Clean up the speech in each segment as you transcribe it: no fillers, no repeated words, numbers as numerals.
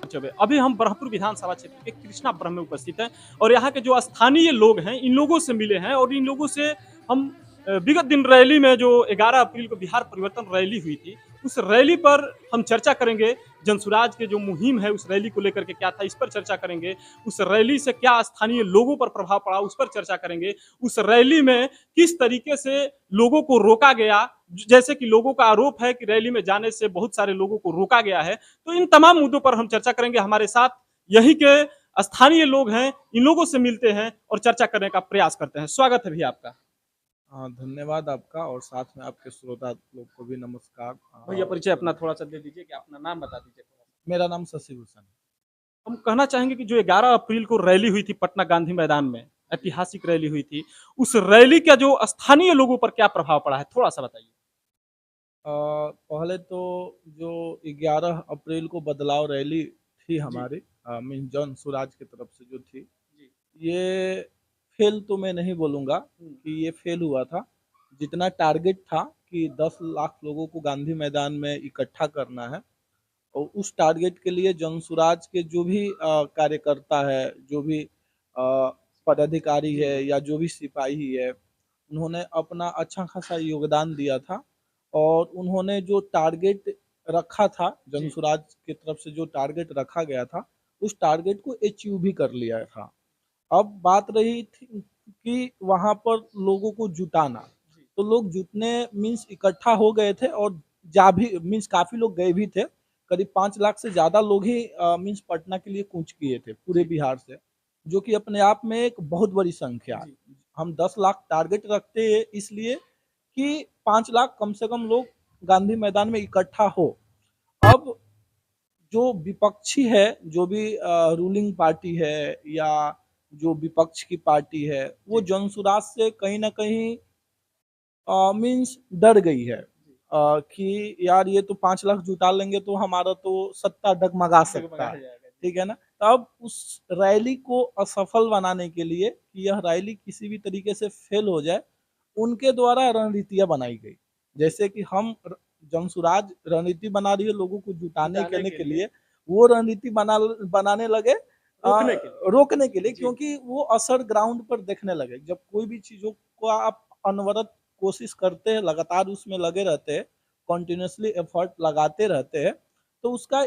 अभी हम ब्रह्मपुर विधानसभा क्षेत्र के कृष्णापुरम में उपस्थित हैं और यहाँ के जो स्थानीय लोग हैं इन लोगों से मिले हैं और इन लोगों से हम विगत दिन रैली में जो 11 अप्रैल को बिहार परिवर्तन रैली हुई थी उस रैली पर हम चर्चा करेंगे। जनसुराज के जो मुहिम है उस रैली को लेकर के क्या था इस पर चर्चा करेंगे। उस रैली से क्या स्थानीय लोगों पर प्रभाव पड़ा उस पर चर्चा करेंगे। उस रैली में किस तरीके से लोगों को रोका गया, जैसे कि लोगों का आरोप है कि रैली में जाने से बहुत सारे लोगों को रोका गया है। तो इन तमाम मुद्दों पर हम चर्चा करेंगे। हमारे साथ यही के स्थानीय लोग हैं, इन लोगों से मिलते हैं और चर्चा करने का प्रयास करते हैं। स्वागत है भैया आपका। हाँ, धन्यवाद आपका और साथ में आपके श्रोता लोग को भी नमस्कार। भैया परिचय अपना थोड़ा सा दे दीजिए कि अपना नाम बता दीजिए थोड़ा सा। मेरा नाम शशि भूषण है। हम कहना चाहेंगे कि जो 11 अप्रैल को रैली हुई थी पटना गांधी मैदान में, ऐतिहासिक रैली हुई थी, उस रैली का जो स्थानीय लोगों पर क्या प्रभाव पड़ा है थोड़ा सा बताइए। पहले तो जो 11 अप्रैल को बदलाव रैली थी जी हमारी, मीन जन सुराज की तरफ से जो थी, जी। ये फेल तो मैं नहीं बोलूँगा कि ये फेल हुआ था। जितना टारगेट था कि 10 लाख लोगों को गांधी मैदान में इकट्ठा करना है और उस टारगेट के लिए जनसुराज के जो भी कार्यकर्ता है, जो भी पदाधिकारी जी है जी या जो भी सिपाही है, उन्होंने अपना अच्छा खासा योगदान दिया था और उन्होंने जो टारगेट रखा था, जी। जनसुराज की तरफ से जो टारगेट रखा गया था, उस टारगेट को अचीव भी कर लिया था। अब बात रही थी कि वहाँ पर लोगों को जुटाना, जी तो लोग जुटने मीन्स इकट्ठा हो गए थे और जा भी मीन्स काफ़ी लोग गए भी थे। करीब 5 लाख से ज़्यादा लोग ही मीन्स पटना के लिए कूच किए थे पूरे जी बिहार से, जो कि अपने आप में एक बहुत बड़ी संख्या है। जी। हम 10 लाख टारगेट रखते हैं इसलिए कि 5 लाख कम से कम लोग गांधी मैदान में इकट्ठा हो। अब जो विपक्षी है, जो भी रूलिंग पार्टी है या जो विपक्ष की पार्टी है, वो जी जनसुराज से कहीं न कहीं मीन्स डर गई है जी। कि यार ये तो 5 लाख जुटा लेंगे तो हमारा तो सत्ता डगमगा सकता डगमगाया है, जाएगा। जी ठीक है ना? तब उस रैली को असफल बनाने के लिए कि यह रैली किसी भी तरीके से फेल हो जाए, उनके द्वारा रणनीतियाँ बनाई गई। जी। जैसे कि हम जनसुराज रणनीति बना रही है लोगों को जुटाने जुटाने करने के के लिए लिए, वो रणनीति बनाने लगे रोकने के लिए। रोकने के लिए, जी क्योंकि वो असर ग्राउंड पर देखने लगे। जब कोई भी चीज़ों को आप अनवरत कोशिश करते हैं, लगातार उसमें लगे रहते हैं, कंटिन्यूअसली एफर्ट लगाते रहते हैं, तो उसका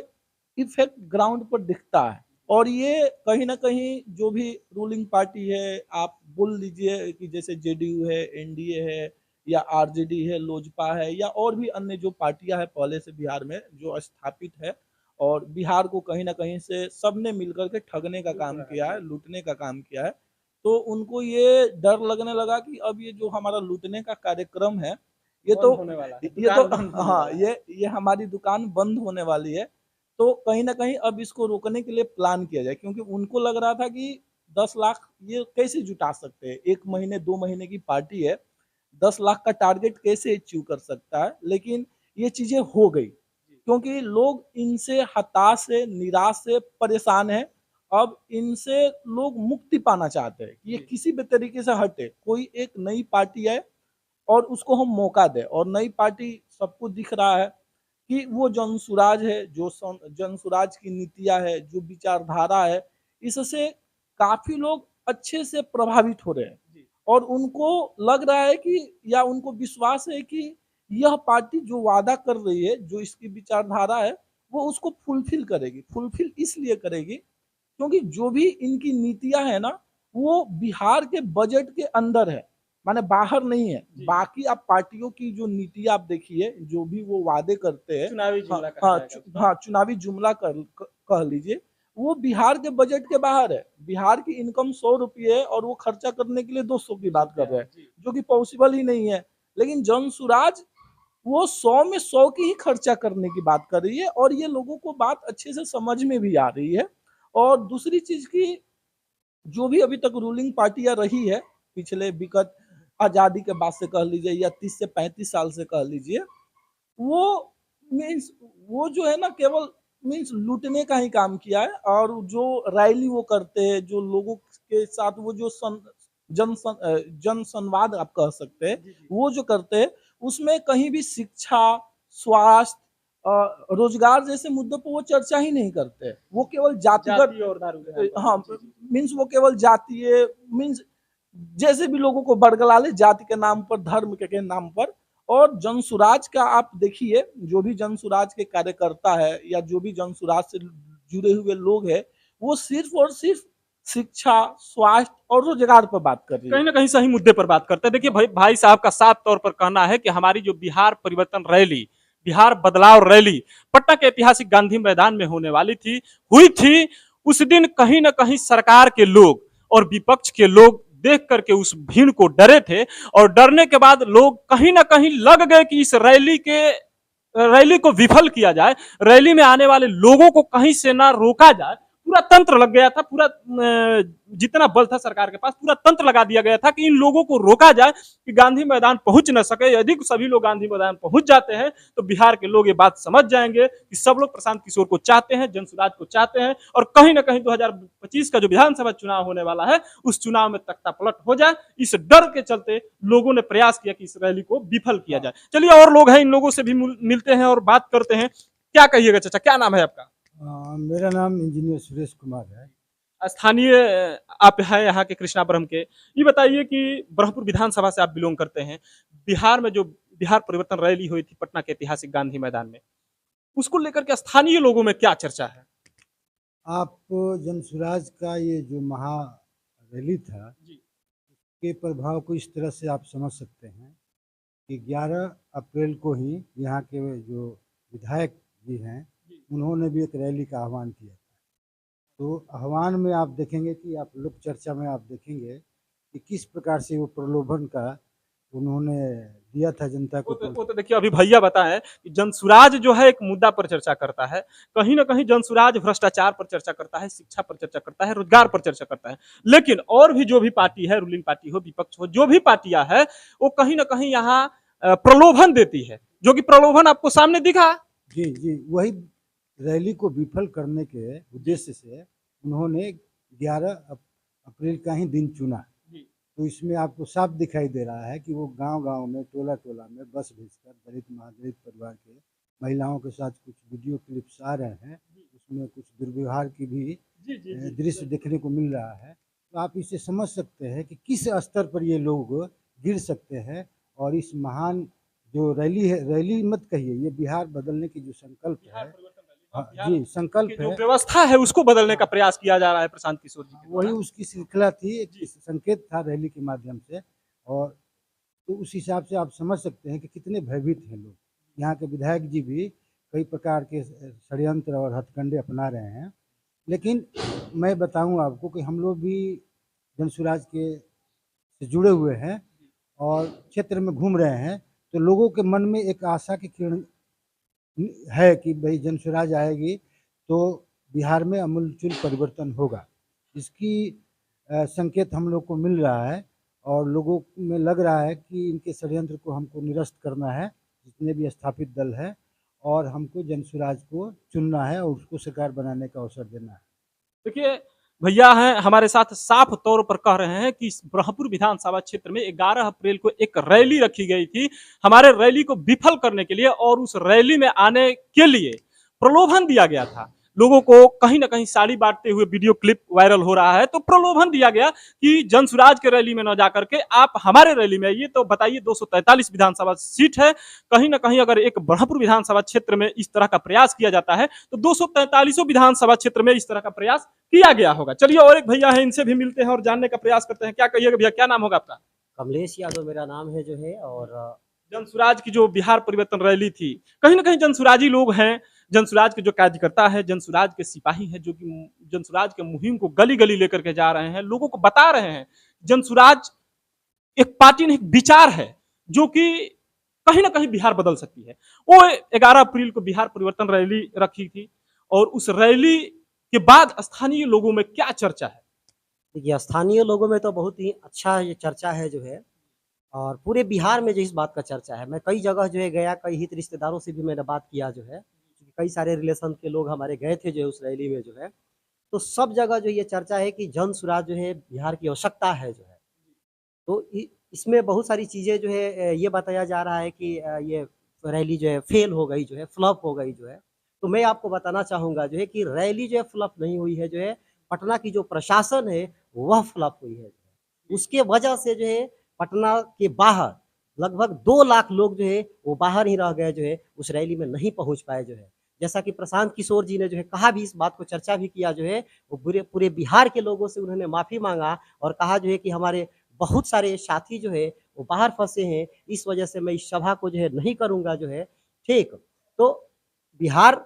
इफ़ेक्ट ग्राउंड पर दिखता है। और ये कहीं न कहीं जो भी रूलिंग पार्टी है, आप बोल लीजिए कि जैसे जेडीयू है, एनडीए है या आरजेडी है, लोजपा है या और भी अन्य जो पार्टियाँ हैं पहले से बिहार में जो स्थापित है और बिहार को कहीं न कहीं से सबने मिलकर के ठगने का लूट काम रहा है। किया है, जी लूटने का काम किया है। तो उनको ये डर लगने लगा कि अब ये जो हमारा लूटने का कार्यक्रम है, ये तो बंद होने वाला है, ये तो दुकान बंद होने हाँ, वाला है। ये हमारी दुकान बंद होने वाली है। तो कहीं न कहीं अब इसको रोकने के लिए प्लान किया जाए, क्योंकि उनको लग रहा था कि 10 लाख ये कैसे जुटा सकते हैं? 1 महीने, 2 महीने की पार्टी है, 10 लाख का टारगेट कैसे अचीव कर सकता है? लेकिन ये चीज़ें हो गई, जी क्योंकि लोग इनसे हताश है, निराश है, परेशान हैं। अब इनसे लोग मुक्ति पाना चाहते हैं कि ये जी किसी भी तरीके से हटे। कोई एक नई पार्टी आए और उसको हम मौका दें, और नई पार्टी सबको दिख रहा है कि वो जनसुराज है, जो जनसुराज की नीतियाँ है, जो विचारधारा है, इससे काफ़ी लोग अच्छे से प्रभावित हो रहे हैं जी और उनको लग रहा है कि या उनको विश्वास है कि यह पार्टी जो वादा कर रही है, जो इसकी विचारधारा है, वो उसको फुलफ़िल करेगी। फुलफ़िल इसलिए करेगी क्योंकि जो भी इनकी नीतियाँ हैं ना, वो बिहार के बजट के अंदर है, माने बाहर नहीं है। जी जी। बाकी आप पार्टियों की जो नीतियाँ आप देखिए, जो भी वो वादे करते हैं, चुनावी हाँ, जुमला कहा हाँ, जाएगा उसको। चुनावी जुमला कह लीजिए, वो बिहार के बजट के बाहर है। बिहार की इनकम ₹100 है और वो खर्चा करने के लिए 200 की बात कर ₹200 रहे है। हैं, जी जो कि पॉसिबल ही नहीं है। लेकिन जनसुराज वो 100 में 100 की ही खर्चा करने की बात कर रही है और ये लोगों को बात अच्छे से समझ में भी आ रही है। और दूसरी चीज़ की, जो भी अभी तक रूलिंग पार्टियाँ रही है, पिछले विगत आज़ादी के बाद से कह लीजिए या 30 से 35 साल से कह लीजिए, वो मीन्स वो जो है ना केवल मीन्स लूटने का ही काम किया है। और जो रैली वो करते हैं, जो लोगों के साथ वो जो जन संवाद आप कह सकते हैं, जी जी। वो जो करते हैं, उसमें कहीं भी शिक्षा, स्वास्थ्य रोजगार जैसे मुद्दों पर वो चर्चा ही नहीं करते। वो केवल जातिगत जाति और दारू के नाम पर। हाँ, जी, जी। मीन्स वो केवल जातीय मीन्स जैसे भी लोगों को बरगला ले जाति के नाम पर, धर्म के नाम पर। और जनसुराज का आप देखिए, जो भी जनसुराज के कार्यकर्ता है या जो भी जनसुराज से जुड़े हुए लोग हैं, वो सिर्फ और सिर्फ शिक्षा, स्वास्थ्य और रोजगार पर बात कर रही है। कहीं ना कहीं सही मुद्दे पर बात करते हैं। देखिए भाई साहब का साफ तौर पर कहना है कि हमारी जो बिहार परिवर्तन रैली, बिहार बदलाव रैली पटना के ऐतिहासिक गांधी मैदान में होने वाली थी, हुई थी, उस दिन कहीं ना कहीं सरकार के लोग और विपक्ष के लोग देख करके उस भीड़ को डरे थे। और डरने के बाद लोग कहीं ना कहीं लग गए कि इस रैली को विफल किया जाए, रैली में आने वाले लोगों को कहीं से ना रोका जाए। पूरा तंत्र लग गया था, पूरा जितना बल था सरकार के पास पूरा तंत्र लगा दिया गया था कि इन लोगों को रोका जाए कि गांधी मैदान पहुंच न सके। यदि सभी लोग गांधी मैदान पहुंच जाते हैं तो बिहार के लोग ये बात समझ जाएंगे कि सब लोग प्रशांत किशोर को चाहते हैं, जनसुराज को चाहते हैं, और कहीं ना कहीं 2025 का जो विधानसभा चुनाव होने वाला है उस चुनाव में तख्ता पलट हो जाए। इस डर के चलते लोगों ने प्रयास किया कि इस रैली को विफल किया जाए। चलिए, और लोग हैं, इन लोगों से भी मिलते हैं और बात करते हैं। क्या कहिएगा चाचा, क्या नाम है आपका? मेरा नाम इंजीनियर सुरेश कुमार है। स्थानीय आप हैं यहाँ के कृष्णापुरम के। ये बताइए कि ब्रह्मपुर विधानसभा से आप बिलोंग करते हैं। बिहार में जो बिहार परिवर्तन रैली हुई थी पटना के ऐतिहासिक गांधी मैदान में, उसको लेकर के स्थानीय लोगों में क्या चर्चा है? आप जनसुराज का ये जो महा रैली था जी, के प्रभाव को इस तरह से आप समझ सकते हैं कि 11 अप्रैल को ही यहाँ के जो विधायक जी हैं जी, उन्होंने भी एक रैली का आह्वान किया था। तो आह्वान में आप देखेंगे कि आप लोक चर्चा में आप देखेंगे कि किस प्रकार से वो प्रलोभन का उन्होंने दिया था जनता को। वो तो देखिए, अभी भैया बताएं कि जनसुराज जो है एक मुद्दा पर चर्चा करता है, कहीं ना कहीं जनसुराज भ्रष्टाचार पर चर्चा करता है, शिक्षा पर चर्चा करता है, रोजगार पर चर्चा करता है। लेकिन और भी जो भी पार्टी है, रूलिंग पार्टी हो, विपक्ष हो, जो भी पार्टियां है, वो कहीं ना कहीं यहाँ प्रलोभन देती है, जो कि प्रलोभन आपको सामने दिखा। जी जी, वही रैली को विफल करने के उद्देश्य से उन्होंने 11 अप्रैल का ही दिन चुना। तो इसमें आपको साफ दिखाई दे रहा है कि वो गांव-गांव में, टोला-टोला में बस भेजकर दलित महादलित परिवार के महिलाओं के साथ कुछ वीडियो क्लिप्स आ रहे हैं, उसमें कुछ दुर्व्यवहार की भी दृश्य देखने को मिल रहा है। तो आप इसे समझ सकते हैं कि किस स्तर पर ये लोग गिर सकते हैं। और इस महान जो रैली है, रैली मत कहिए, ये बिहार बदलने की जो संकल्प है, हाँ जी, संकल्प जो है, व्यवस्था है उसको बदलने का प्रयास किया जा रहा है प्रशांत किशोर जी के वही द्वारा। उसकी श्रृंखला थी, एक संकेत था रैली के माध्यम से। और तो उस हिसाब से आप समझ सकते हैं कि कितने भयभीत हैं लोग। यहाँ के विधायक जी भी कई प्रकार के षड्यंत्र और हथकंडे अपना रहे हैं। लेकिन मैं बताऊं आपको कि हम लोग भी जनसुराज के से जुड़े हुए हैं और क्षेत्र में घूम रहे हैं, तो लोगों के मन में एक आशा की किरण है कि भाई जनसुराज आएगी तो बिहार में आमूलचूल परिवर्तन होगा। इसकी संकेत हम लोग को मिल रहा है और लोगों में लग रहा है कि इनके षड्यंत्र को हमको निरस्त करना है, जितने भी स्थापित दल है, और हमको जनसुराज को चुनना है और उसको सरकार बनाने का अवसर देना है। देखिए, भैया हैं हमारे साथ, साफ तौर पर कह रहे हैं कि ब्रह्मपुर विधानसभा क्षेत्र में 11 अप्रैल को एक रैली रखी गई थी हमारे रैली को विफल करने के लिए, और उस रैली में आने के लिए प्रलोभन दिया गया था लोगों को। कहीं ना कहीं साड़ी बांटते हुए वीडियो क्लिप वायरल हो रहा है, तो प्रलोभन दिया गया कि जनसुराज के रैली में न जाकर के आप हमारे रैली में आइए। तो बताइए, 243 विधानसभा सीट है, कहीं ना कहीं अगर एक ब्रह्मपुर विधानसभा क्षेत्र में इस तरह का प्रयास किया जाता है तो 243 विधानसभा क्षेत्र में इस तरह का प्रयास किया गया होगा। चलिए, और एक भैया है, इनसे भी मिलते हैं और जानने का प्रयास करते हैं। क्या कहिएगा भैया, क्या नाम होगा आपका? कमलेश यादव मेरा नाम है जो है। और जनसुराज की जो बिहार परिवर्तन रैली थी, कहीं ना कहीं जनसुराजी लोग हैं, जनसुराज के जो कार्यकर्ता है, जनसुराज के सिपाही हैं, जो कि जनसुराज के मुहिम को गली गली लेकर के जा रहे हैं, लोगों को बता रहे हैं जनसुराज एक पार्टी नहीं, एक विचार है जो कि कहीं ना कहीं बिहार बदल सकती है। वो 11 अप्रैल को बिहार परिवर्तन रैली रखी थी, और उस रैली के बाद स्थानीय लोगों में क्या चर्चा है? देखिए, स्थानीय लोगों में तो बहुत ही अच्छा ये चर्चा है जो है, और पूरे बिहार में जो इस बात का चर्चा है। मैं कई जगह जो है गया, कई हित रिश्तेदारों से भी मैंने बात किया जो है, क्योंकि कई सारे रिलेशन के लोग हमारे गए थे जो है उस रैली में जो है। तो सब जगह जो ये चर्चा है कि जनसुराज जो है बिहार की आवश्यकता है जो है। तो इसमें बहुत सारी चीज़ें जो है ये बताया जा रहा है कि ये रैली जो है फेल हो गई, जो है फ्लॉप हो गई जो है। तो मैं आपको बताना चाहूँगा जो है कि रैली जो है फ्लॉप नहीं हुई है जो है, पटना की जो प्रशासन है वह फ्लॉप हुई है। उसके वजह से जो है पटना के बाहर लगभग 2 लाख लोग जो है वो बाहर ही रह गए जो है, उस रैली में नहीं पहुँच पाए जो है। जैसा कि प्रशांत किशोर जी ने जो है कहा भी, इस बात को चर्चा भी किया जो है, वो पूरे बिहार के लोगों से उन्होंने माफ़ी माँगा और कहा जो है कि हमारे बहुत सारे साथी जो है वो बाहर फँसे हैं, इस वजह से मैं इस सभा को जो है नहीं करूँगा जो है, ठीक। तो बिहार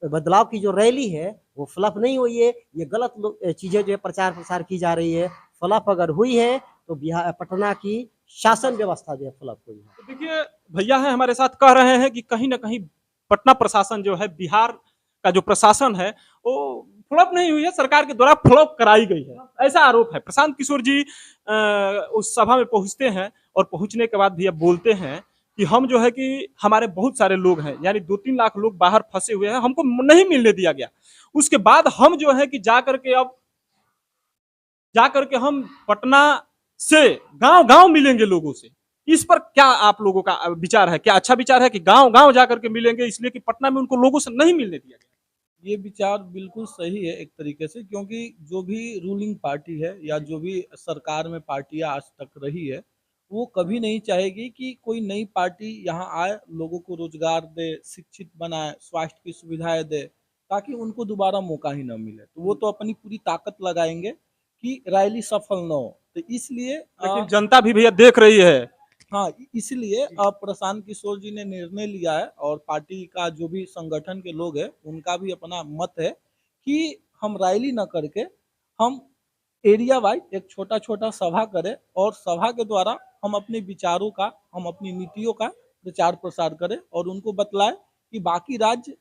बदलाव की जो रैली है वो फ्लॉप नहीं हुई है, ये गलत चीज़ें जो है प्रचार-प्रसार की जा रही है। फ्लॉप अगर हुई है तो बिहार पटना की शासन व्यवस्था जो है फ्लॉप हुई है। तो देखिए, भैया हैं हमारे साथ कह रहे हैं कि कहीं न कहीं पटना प्रशासन जो है, बिहार का जो प्रशासन है, वो फ्लॉप नहीं हुई है, सरकार के द्वारा फ्लॉप कराई गई है, ऐसा आरोप है। प्रशांत किशोर जी उस सभा में पहुँचते हैं और पहुँचने के बाद भी अब बोलते हैं कि हम जो है कि हमारे बहुत सारे लोग हैं, यानी 2-3 लाख लोग बाहर फँसे हुए हैं, हमको नहीं मिलने दिया गया। उसके बाद हम जो है कि जाकर के हम पटना से गांव-गांव मिलेंगे लोगों से। इस पर क्या आप लोगों का विचार है? क्या अच्छा विचार है कि गांव-गांव जाकर के मिलेंगे, इसलिए कि पटना में उनको लोगों से नहीं मिलने दिया गया? ये विचार बिल्कुल सही है एक तरीके से, क्योंकि जो भी रूलिंग पार्टी है या जो भी सरकार में पार्टियां आज तक रही है, वो कभी नहीं चाहेगी कि कोई नई पार्टी यहाँ आए, लोगों को रोजगार दे, शिक्षित बनाए, स्वास्थ्य की सुविधाएं दे, ताकि उनको दोबारा मौका ही ना मिले। तो वो तो अपनी पूरी ताकत लगाएंगे कि रैली सफल ना हो। तो इसलिए लेकिन जनता भी भैया देख रही है। हाँ, इसलिए प्रशांत किशोर जी ने निर्णय लिया है और पार्टी का जो भी संगठन के लोग हैं, उनका भी अपना मत है कि हम रैली न करके हम एरिया वाइज एक छोटा-छोटा सभा करें और सभा के द्वारा हम अपने विचारों का, हम अपनी नीतियों का प्रचार-प्रसार करें और उनको बतलाएं कि बाकी राज्य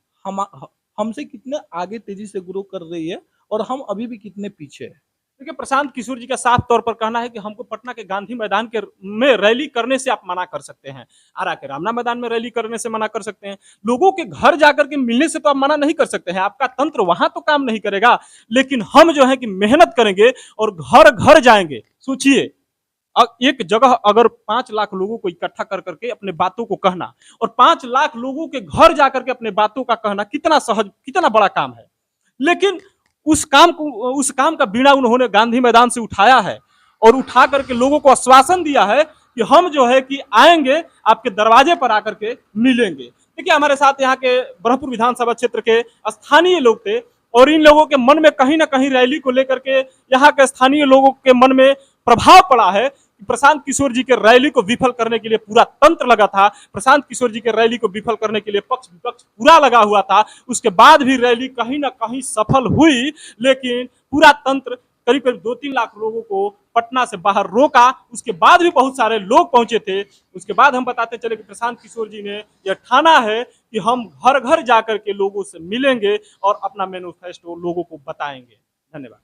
हमसे कितने आगे तेजी से ग्रो कर रही है और हम अभी भी कितने पीछे हैं। देखिए, प्रशांत किशोर जी का साफ तौर पर कहना है कि हमको पटना के गांधी मैदान में रैली करने से आप मना कर सकते हैं, आरा के रामना मैदान में रैली करने से मना कर सकते हैं, लोगों के घर जाकर के मिलने से तो आप मना नहीं कर सकते हैं, आपका तंत्र वहां तो काम नहीं करेगा। लेकिन हम जो है कि मेहनत करेंगे और घर घर जाएंगे। सोचिए, एक जगह अगर 5 लाख लोगों को इकट्ठा कर करके अपने बातों को कहना और 5 लाख लोगों के घर जाकर के अपने बातों का कहना कितना सहज, कितना बड़ा काम है। लेकिन उस काम का बीड़ा उन्होंने गांधी मैदान से उठाया है और उठा करके लोगों को आश्वासन दिया है कि हम जो है कि आएंगे, आपके दरवाजे पर आकर के मिलेंगे। देखिए, हमारे साथ यहाँ के ब्रह्मपुर विधानसभा क्षेत्र के स्थानीय लोग थे और इन लोगों के मन में कहीं ना कहीं रैली को लेकर के यहाँ के स्थानीय लोगों के मन में प्रभाव पड़ा है कि प्रशांत किशोर जी के रैली को विफल करने के लिए पूरा तंत्र लगा था। प्रशांत किशोर जी के रैली को विफल करने के लिए पक्ष विपक्ष पूरा लगा हुआ था। उसके बाद भी रैली कहीं ना कहीं सफल हुई, लेकिन पूरा तंत्र करीब करीब 2-3 लाख लोगों को पटना से बाहर रोका। उसके बाद भी बहुत सारे लोग पहुंचे थे। उसके बाद हम बताते चले कि प्रशांत किशोर जी ने यह ठाना है कि हम घर घर जाकर के लोगों से मिलेंगे और अपना मैनिफेस्टो लोगों को बताएंगे। धन्यवाद।